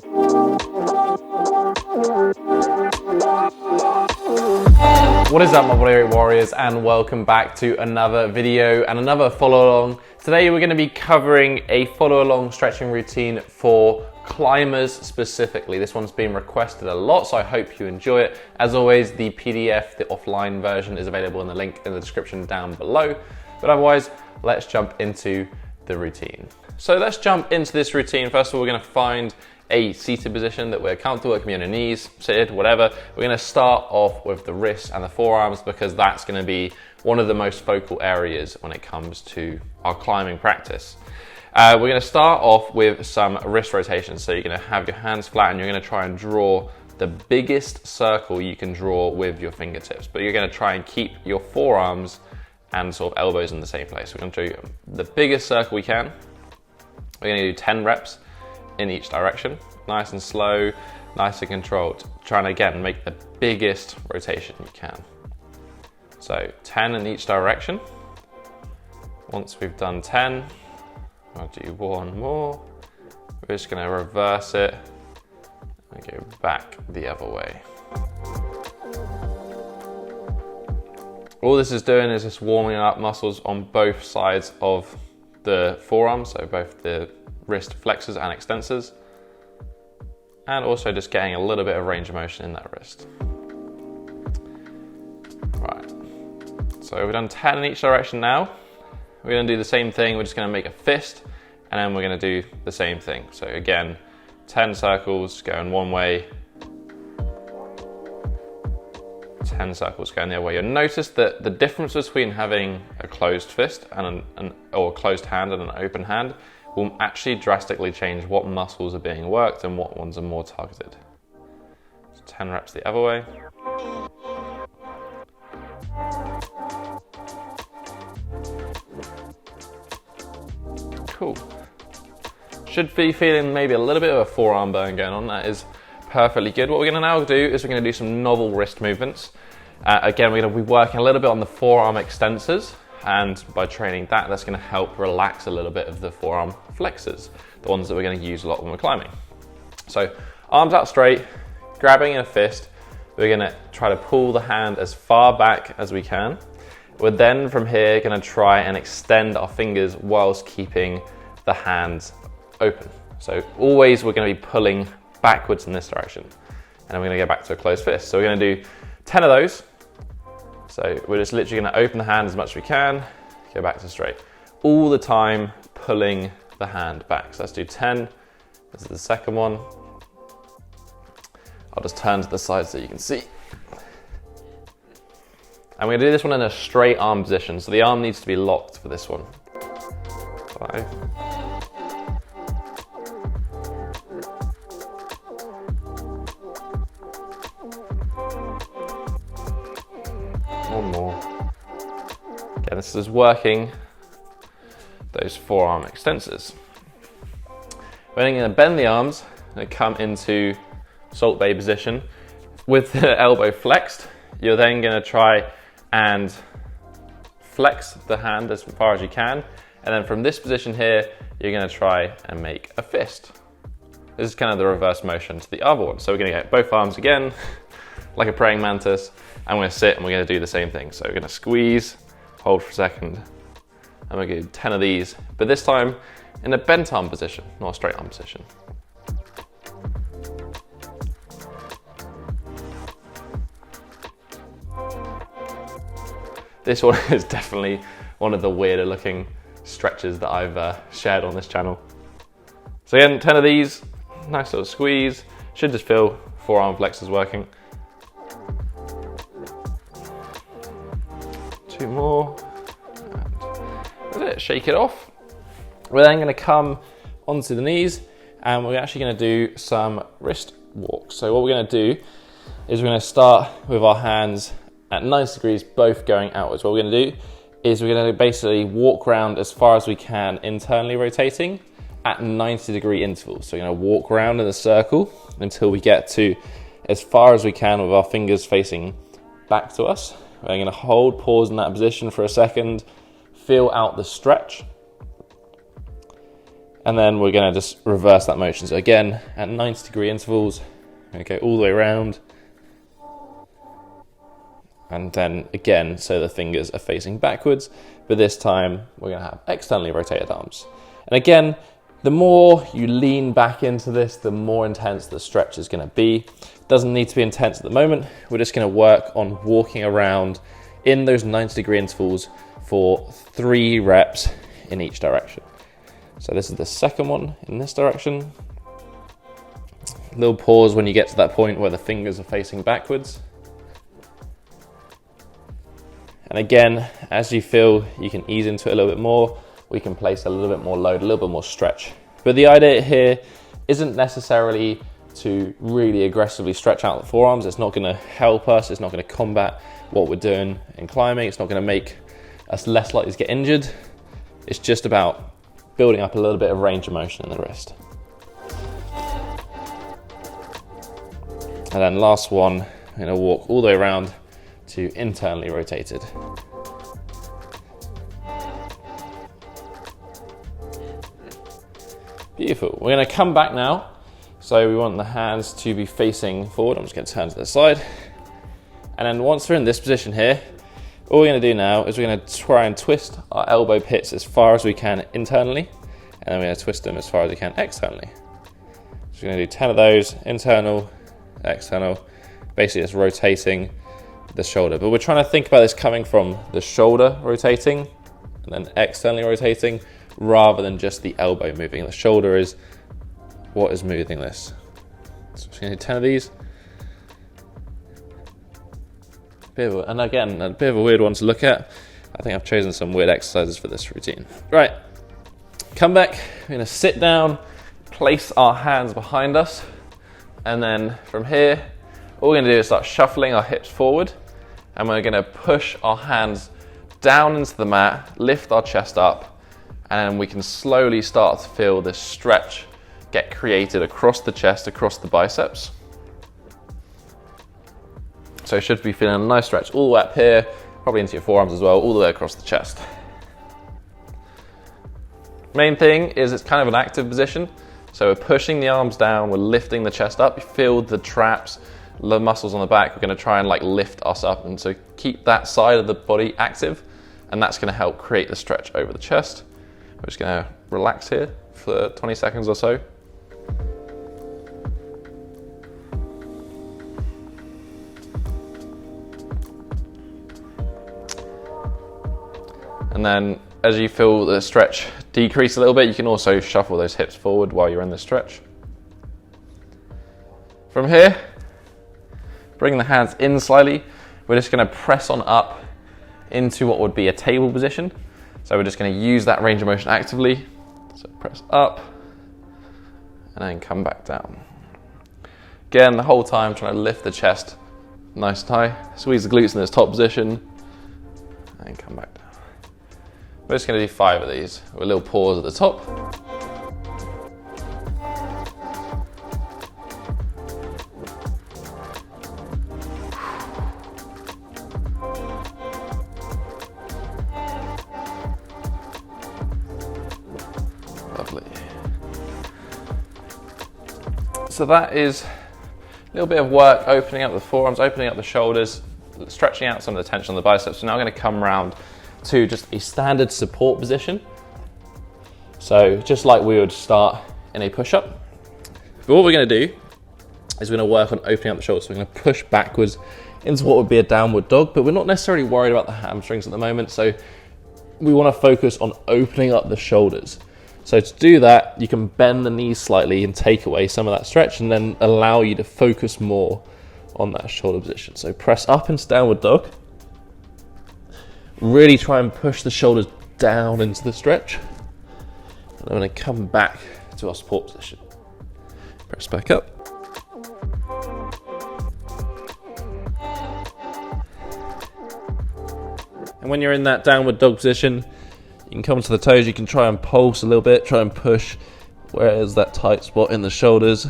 What is up, my bodyweight warriors, and welcome back to another video and another follow along. Today we're going to be covering a follow along stretching routine for climbers specifically. This one's been requested a lot, so I hope you enjoy it. As always, the PDF, the offline version, is available in the link in the description down below. But otherwise, let's jump into the routine. So let's jump into this routine. First of all, we're going to find a seated position that we're comfortable. It can be on your knees, seated, whatever. We're going to start off with the wrists and the forearms because that's going to be one of the most focal areas when it comes to our climbing practice. We're going to start off with some wrist rotations. So you're going to have your hands flat and you're going to try and draw the biggest circle you can draw with your fingertips, but you're going to try and keep your forearms and sort of elbows in the same place. We're going to do the biggest circle we can. We're going to do 10 reps in each direction, nice and slow, nice and controlled, trying to again make the biggest rotation you can. So 10 in each direction. Once we've done 10, I'll do one more. We're just going to reverse it and go back the other way. All this is doing is just warming up muscles on both sides of the forearm, so both the wrist flexors and extensors, and also just getting a little bit of range of motion in that wrist. Right, so we've done 10 in each direction now. We're going to do the same thing. We're just going to make a fist, and then we're going to do the same thing. So again, 10 circles going one way, 10 circles going the other way. You'll notice that the difference between having a closed fist and or a closed hand and an open hand will actually drastically change what muscles are being worked and what ones are more targeted. So 10 reps the other way. Cool. Should be feeling maybe a little bit of a forearm burn going on. That is perfectly good. What we're going to now do is we're going to do some novel wrist movements. Again, we're going to be working a little bit on the forearm extensors, and by training that, that's going to help relax a little bit of the forearm flexors, the ones that we're going to use a lot when we're climbing. So arms out straight, grabbing in a fist. We're going to try to pull the hand as far back as we can. We're then from here going to try and extend our fingers whilst keeping the hands open. So always we're going to be pulling backwards in this direction, and then we're going to go back to a closed fist. So we're going to do 10 of those. So we're just literally going to open the hand as much as we can, go back to straight, all the time pulling the hand back. So let's do 10. This is the second one. I'll just turn to the side so you can see. And we're going to do this one in a straight arm position, so the arm needs to be locked for this one. 5. One more. Again, this is working those forearm extensors. We're then going to bend the arms and come into Salt Bay position. With the elbow flexed, you're then going to try and flex the hand as far as you can. And then from this position here, you're going to try and make a fist. This is kind of the reverse motion to the other one. So we're going to get both arms again, like a praying mantis. I'm going to sit and we're going to do the same thing. So we're going to squeeze, hold for a second, and we're going to do 10 of these, but this time in a bent arm position, not a straight arm position. This one is definitely one of the weirder looking stretches that I've shared on this channel. So again, 10 of these, nice little squeeze, should just feel forearm flexors working. 2 more, and that's it, shake it off. We're then going to come onto the knees and we're actually going to do some wrist walks. So what we're going to do is we're going to start with our hands at 90 degrees, both going outwards. What we're going to do is we're going to basically walk around as far as we can, internally rotating at 90-degree intervals. So we're going to walk around in a circle until we get to as far as we can with our fingers facing back to us. We're going to hold, pause in that position for a second, feel out the stretch. And then we're gonna just reverse that motion. So again, at 90-degree intervals, I'm gonna go all the way around. And then again, so the fingers are facing backwards, but this time we're gonna have externally rotated arms. And again, the more you lean back into this, the more intense the stretch is gonna be. It doesn't need to be intense at the moment. We're just gonna work on walking around in those 90-degree intervals for 3 reps in each direction. So this is the second one in this direction. Little pause when you get to that point where the fingers are facing backwards. And again, as you feel you can ease into it a little bit more, we can place a little bit more load, a little bit more stretch. But the idea here isn't necessarily to really aggressively stretch out the forearms. It's not gonna help us, it's not gonna combat what we're doing in climbing, it's not gonna make us less likely to get injured. It's just about building up a little bit of range of motion in the wrist. And then last one, I'm gonna walk all the way around to internally rotated. Beautiful. We're gonna come back now. So we want the hands to be facing forward. I'm just gonna turn to the side. And then once we're in this position here, all we're gonna do now is we're gonna try and twist our elbow pits as far as we can internally, and then we're gonna twist them as far as we can externally. So we're gonna do 10 of those, internal, external, basically just rotating the shoulder. But we're trying to think about this coming from the shoulder rotating and then externally rotating rather than just the elbow moving. The shoulder is what is moving this. So we're gonna do 10 of these. And again, a bit of a weird one to look at. I think I've chosen some weird exercises for this routine. Right, come back, we're gonna sit down, place our hands behind us, and then from here, all we're gonna do is start shuffling our hips forward, and we're gonna push our hands down into the mat, lift our chest up, and then we can slowly start to feel this stretch get created across the chest, across the biceps. So you should be feeling a nice stretch all the way up here, probably into your forearms as well, all the way across the chest. Main thing is it's kind of an active position. So we're pushing the arms down, we're lifting the chest up. You feel the traps, the muscles on the back. We're gonna try and like lift us up, and so keep that side of the body active, and that's gonna help create the stretch over the chest. We're just gonna relax here for 20 seconds or so. And then as you feel the stretch decrease a little bit, you can also shuffle those hips forward while you're in the stretch. From here, bring the hands in slightly. We're just gonna press on up into what would be a table position. So we're just gonna use that range of motion actively. So press up and then come back down. Again, the whole time trying to lift the chest nice and high. Squeeze the glutes in this top position and come back down. We're just gonna do 5 of these with a little pause at the top. Lovely. So that is a little bit of work opening up the forearms, opening up the shoulders, stretching out some of the tension on the biceps. So now I'm gonna come around to just a standard support position. So just like we would start in a push-up. But what we're gonna do is we're gonna work on opening up the shoulders. So we're gonna push backwards into what would be a downward dog, but we're not necessarily worried about the hamstrings at the moment. So we wanna focus on opening up the shoulders. So to do that, you can bend the knees slightly and take away some of that stretch, and then allow you to focus more on that shoulder position. So press up into downward dog. Really try and push the shoulders down into the stretch. And I'm going to come back to our support position. Press back up. And when you're in that downward dog position, you can come to the toes, you can try and pulse a little bit, try and push where is that tight spot in the shoulders.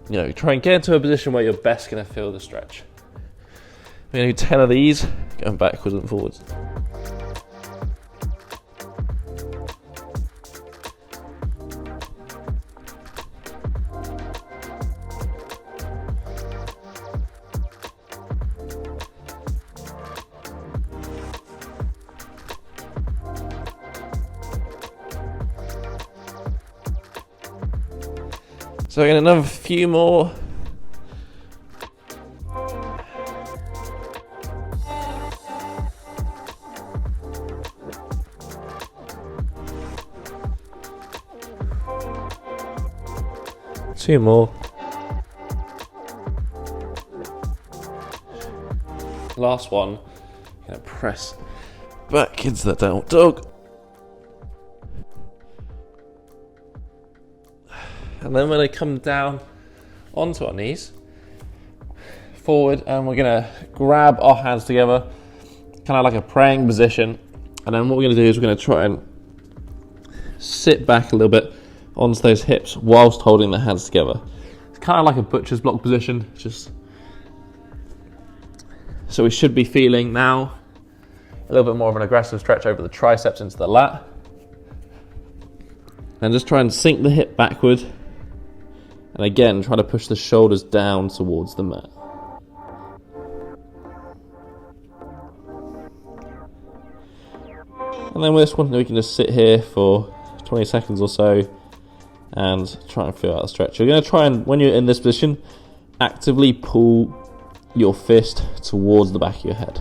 You know, try and get into a position where you're best going to feel the stretch. We're going to do 10 of these, going backwards and forwards. So again, another few more. Two more. Last one. Gonna press back into the downward dog. And then we're gonna come down onto our knees, forward, and we're gonna grab our hands together, kind of like a praying position. And then what we're gonna do is we're gonna try and sit back a little bit onto those hips whilst holding the hands together. It's kind of like a butcher's block position, just so we should be feeling now a little bit more of an aggressive stretch over the triceps into the lat. And just try and sink the hip backward. And again, try to push the shoulders down towards the mat. And then with this one, we can just sit here for 20 seconds or so and try and feel out the stretch. You're going to try and, when you're in this position, actively pull your fist towards the back of your head.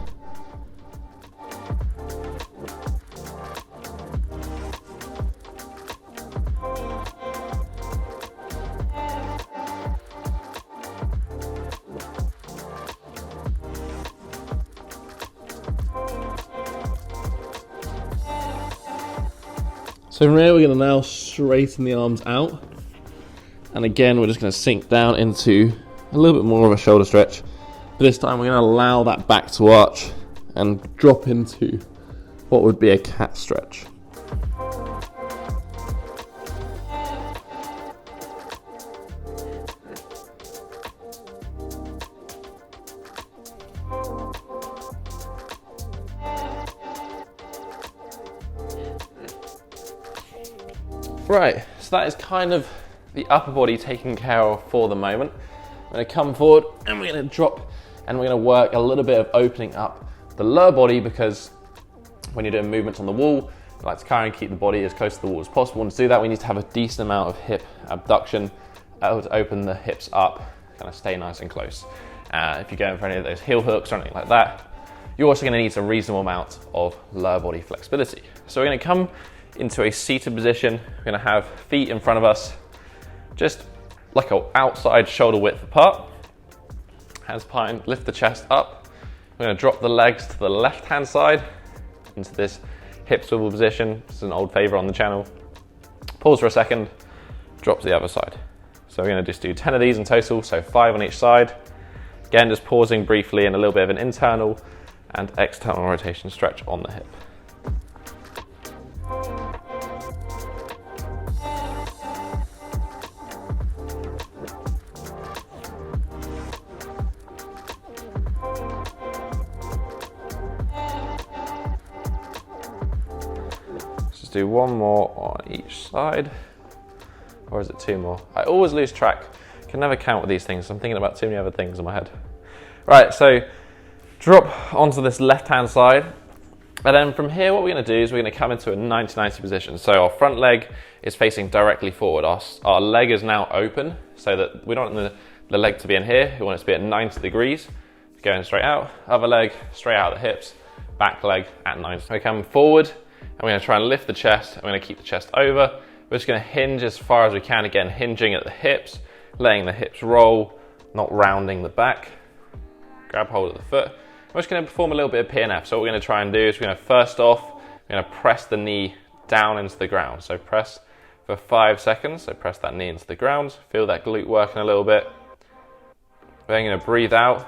So from here, we're going to now straighten the arms out. And again, we're just going to sink down into a little bit more of a shoulder stretch. But this time, we're going to allow that back to arch and drop into what would be a cat stretch. Right, so that is kind of the upper body taken care of for the moment. I'm going to come forward and we're going to drop and we're going to work a little bit of opening up the lower body, because when you're doing movements on the wall, I like to kind of keep the body as close to the wall as possible. And to do that, we need to have a decent amount of hip abduction to open the hips up, kind of stay nice and close. If you're going for any of those heel hooks or anything like that, you're also going to need a reasonable amount of lower body flexibility. So we're going to come into a seated position. We're going to have feet in front of us, just like an outside shoulder width apart. Hands behind, lift the chest up. We're going to drop the legs to the left hand side into this hip swivel position. This is an old favorite on the channel. Pause for a second, drop to the other side. So we're going to just do 10 of these in total, so 5 on each side. Again, just pausing briefly and a little bit of an internal and external rotation stretch on the hip. Do one more on each side, or is it 2 more? I always lose track. Can never count with these things. I'm thinking about too many other things in my head. Right, so drop onto this left-hand side, and then from here, what we're going to do is we're going to come into a 90-90 position. So our front leg is facing directly forward. Our leg is now open, so that we don't want the leg to be in here. We want it to be at 90 degrees, going straight out. Other leg straight out the hips. Back leg at 90. We come forward. I'm going to try and lift the chest. I'm going to keep the chest over. We're just going to hinge as far as we can. Again, hinging at the hips, letting the hips roll, not rounding the back. Grab hold of the foot. We're just going to perform a little bit of PNF. So what we're going to try and do is we're going to first off, we're going to press the knee down into the ground. So press for 5 seconds. So press that knee into the ground. Feel that glute working a little bit. We're then going to breathe out,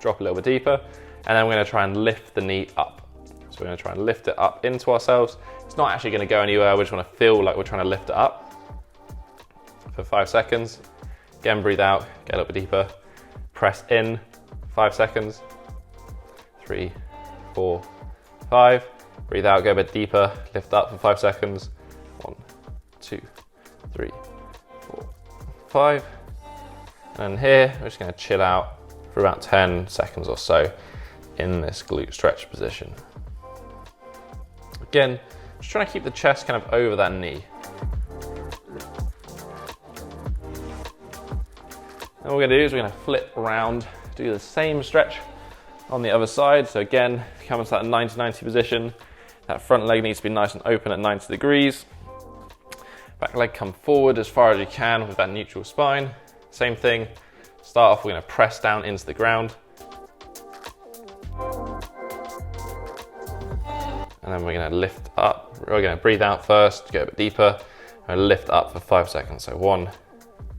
drop a little bit deeper, and then we're going to try and lift the knee up. So we're going to try and lift it up into ourselves. It's not actually going to go anywhere. We just want to feel like we're trying to lift it up for 5 seconds. Again, breathe out, get a little bit deeper. Press in, 5 seconds. 3, 4, 5. Breathe out, go a bit deeper. Lift up for 5 seconds. 1, 2, 3, 4, 5. And here, we're just going to chill out for about 10 seconds or so in this glute stretch position. Again, just trying to keep the chest kind of over that knee. And what we're gonna do is we're gonna flip around, do the same stretch on the other side. So again, come into that 90-90 position. That front leg needs to be nice and open at 90 degrees. Back leg come forward as far as you can with that neutral spine. Same thing, start off, we're gonna press down into the ground. And then we're gonna lift up. We're gonna breathe out first, go a bit deeper, and lift up for 5 seconds. So 1,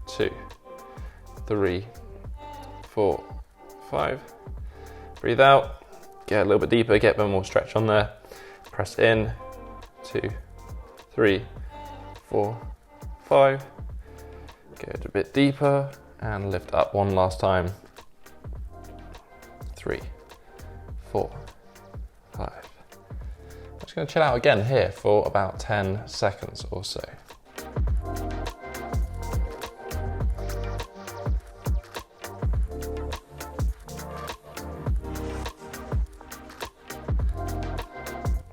2, 3, 4, 5. Breathe out, get a little bit deeper, get a bit more stretch on there. Press in, 2, 3, 4, 5. Get a bit deeper and lift up one last time. 3, 4, 5. I'm just going to chill out again here for about 10 seconds or so.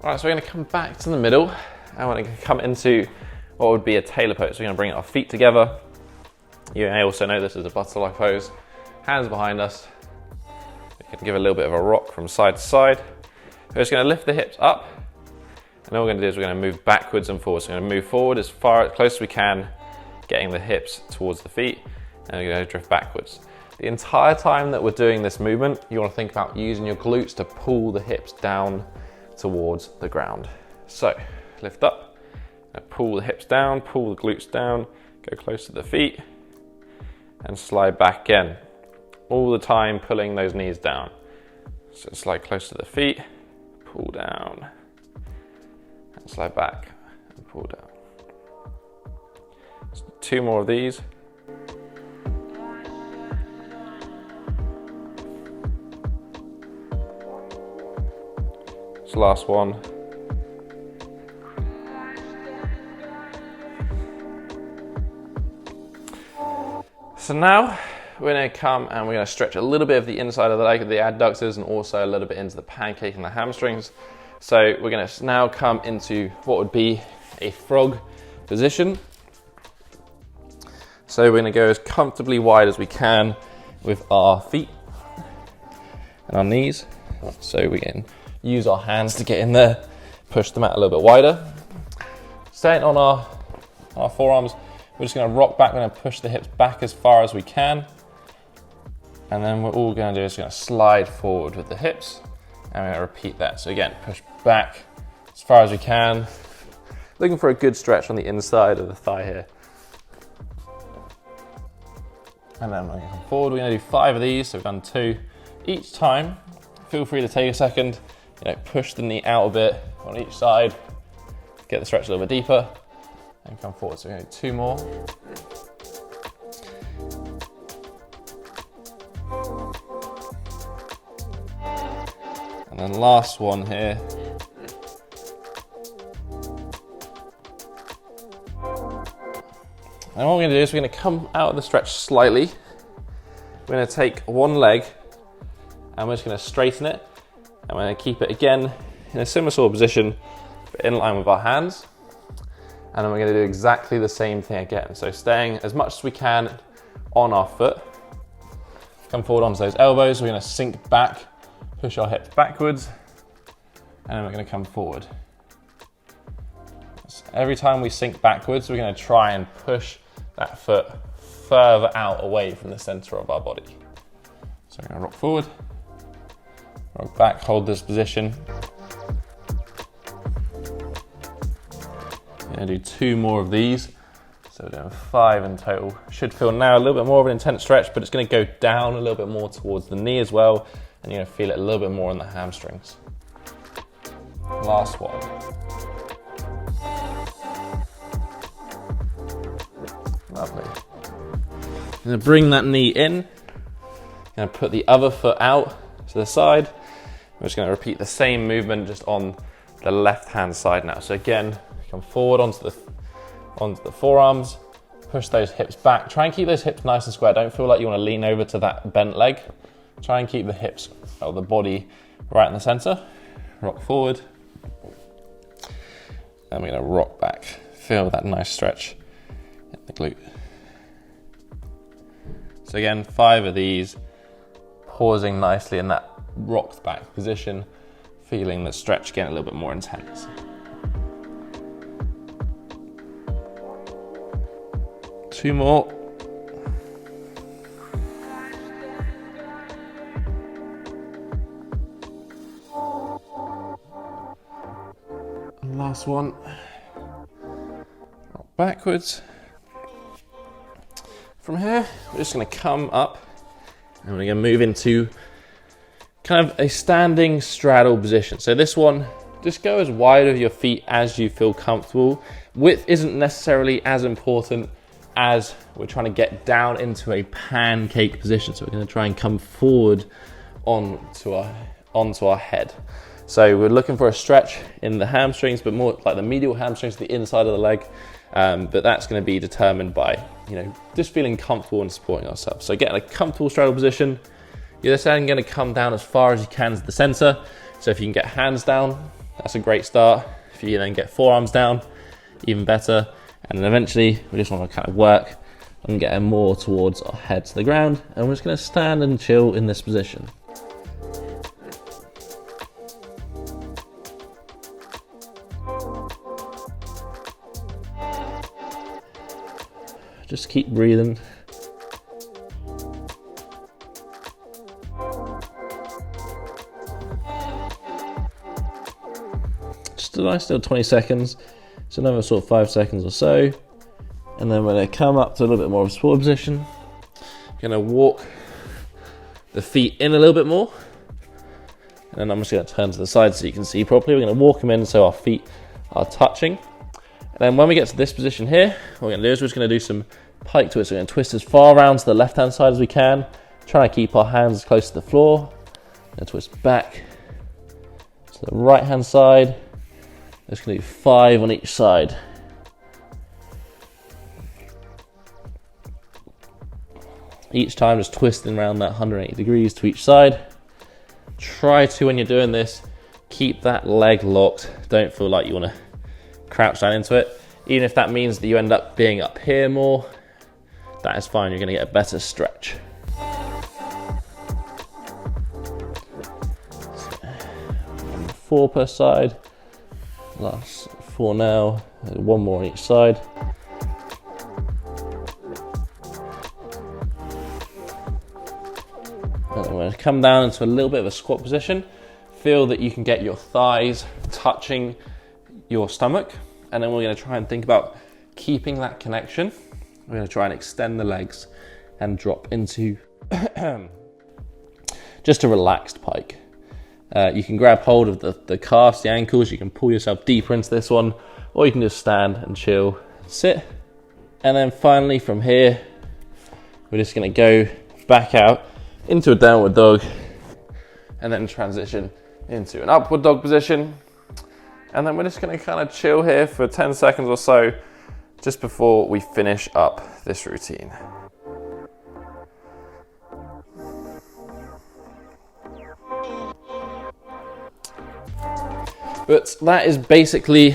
All right, so we're going to come back to the middle and we're going to come into what would be a tailor pose. So we're going to bring our feet together. You may also know this as a butterfly pose. Hands behind us. We can give a little bit of a rock from side to side. We're just going to lift the hips up. And all we're going to do is we're going to move backwards and forwards. So we're going to move forward as close as we can, getting the hips towards the feet, and we're going to drift backwards. The entire time that we're doing this movement, you want to think about using your glutes to pull the hips down towards the ground. So lift up, pull the hips down, pull the glutes down, go close to the feet, and slide back again. All the time pulling those knees down. So slide close to the feet, pull down, and slide back and pull down. So 2 more of these. This last one. So now we're going to come and we're going to stretch a little bit of the inside of the leg, the adductors, and also a little bit into the pancake and the hamstrings. So we're going to now come into what would be a frog position. So we're going to go as comfortably wide as we can with our feet and our knees. So we can use our hands to get in there, push the mat a little bit wider. Staying on our forearms, we're just going to rock back. We're going to push the hips back as far as we can. And then what we're going to do is going to slide forward with the hips. And we're going to repeat that. So again, push back as far as we can. Looking for a good stretch on the inside of the thigh here. And then we're going to come forward. We're going to do 5 of these. So we've done 2 each time. Feel free to take a second, push the knee out a bit on each side. Get the stretch a little bit deeper and come forward. So we're going to do 2 more. And then last one here. And what we're going to do is we're going to come out of the stretch slightly. We're going to take one leg and we're just going to straighten it. And we're going to keep it again in a similar sort of position, but in line with our hands. And then we're going to do exactly the same thing again. So staying as much as we can on our foot. Come forward onto those elbows. We're going to sink back, push our hips backwards, and then we're going to come forward. So every time we sink backwards, we're going to try and push that foot further out away from the center of our body. So we're going to rock forward, rock back, hold this position. We're going to do 2 more of these. So we're doing 5 in total. Should feel now a little bit more of an intense stretch, but it's going to go down a little bit more towards the knee as well. And you're going to feel it a little bit more in the hamstrings. Last one. Lovely. I'm going to bring that knee in. I'm going to put the other foot out to the side. I'm just going to repeat the same movement just on the left hand side now. So again, come forward onto the forearms, push those hips back. Try and keep those hips nice and square. Don't feel like you want to lean over to that bent leg. Try and keep the hips or the body right in the center. Rock forward. And we're going to rock back. Feel that nice stretch in the glute. So again, 5 of these, pausing nicely in that rocked back position, feeling the stretch getting a little bit more intense. Two more. And last one. Backwards. From here, we're just going to come up and we're going to move into kind of a standing straddle position. So this one, just go as wide of your feet as you feel comfortable. Width isn't necessarily as important as we're trying to get down into a pancake position. So we're going to try and come forward onto our head. So we're looking for a stretch in the hamstrings, but more like the medial hamstrings, the inside of the leg. But that's going to be determined by, just feeling comfortable and supporting ourselves. So getting a comfortable straddle position, you're then going to come down as far as you can to the center. So if you can get hands down, that's a great start. If you then get forearms down, even better. And then eventually we just want to kind of work on getting more towards our head to the ground. And we're just going to stand and chill in this position. Just keep breathing. Just a nice little 20 seconds. So another sort of 5 seconds or so. And then we're going to come up to a little bit more of a support position. Going to walk the feet in a little bit more. And then I'm just going to turn to the side so you can see properly. We're going to walk them in so our feet are touching. And then when we get to this position here, what we're going to do is we're just going to do some pike twists. We're going to twist as far around to the left-hand side as we can. Trying to keep our hands as close to the floor. And twist back to the right-hand side. Just going to do 5 on each side. Each time just twisting around that 180 degrees to each side. Try to, when you're doing this, keep that leg locked. Don't feel like you want to crouch down into it. Even if that means that you end up being up here more, that is fine. You're going to get a better stretch. So, 4 per side. Last 4 now. 1 more on each side. And then we're going to come down into a little bit of a squat position. Feel that you can get your thighs touching your stomach, and then we're going to try and think about keeping that connection. We're going to try and extend the legs and drop into just a relaxed pike. You can grab hold of the calves, the ankles. You can pull yourself deeper into this one, or you can just stand and chill, sit. And then finally from here, we're just going to go back out into a downward dog and then transition into an upward dog position. And then we're just going to kind of chill here for 10 seconds or so just before we finish up this routine. But that is basically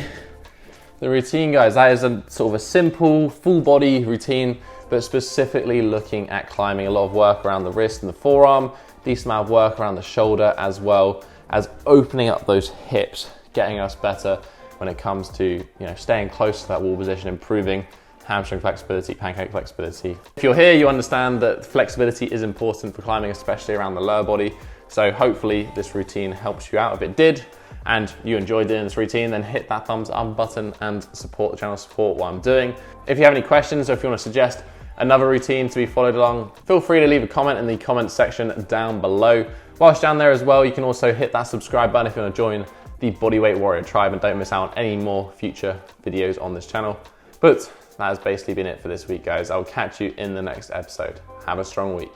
the routine, guys. That is a sort of a simple full body routine, but specifically looking at climbing. A lot of work around the wrist and the forearm, decent amount of work around the shoulder, as well as opening up those hips, getting us better when it comes to staying close to that wall position, improving hamstring flexibility, pancake flexibility. If you're here, you understand that flexibility is important for climbing, especially around the lower body. So hopefully this routine helps you out. If it did, and you enjoyed doing this routine, then hit that thumbs up button and support the channel, support what I'm doing. If you have any questions or if you want to suggest another routine to be followed along, feel free to leave a comment in the comment section down below. Whilst down there as well, you can also hit that subscribe button if you want to join the Bodyweight Warrior tribe and don't miss out on any more future videos on this channel. But that has basically been it for this week, guys. I'll catch you in the next episode. Have a strong week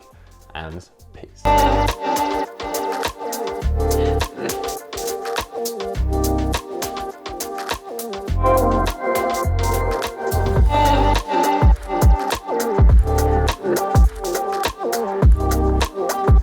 and peace.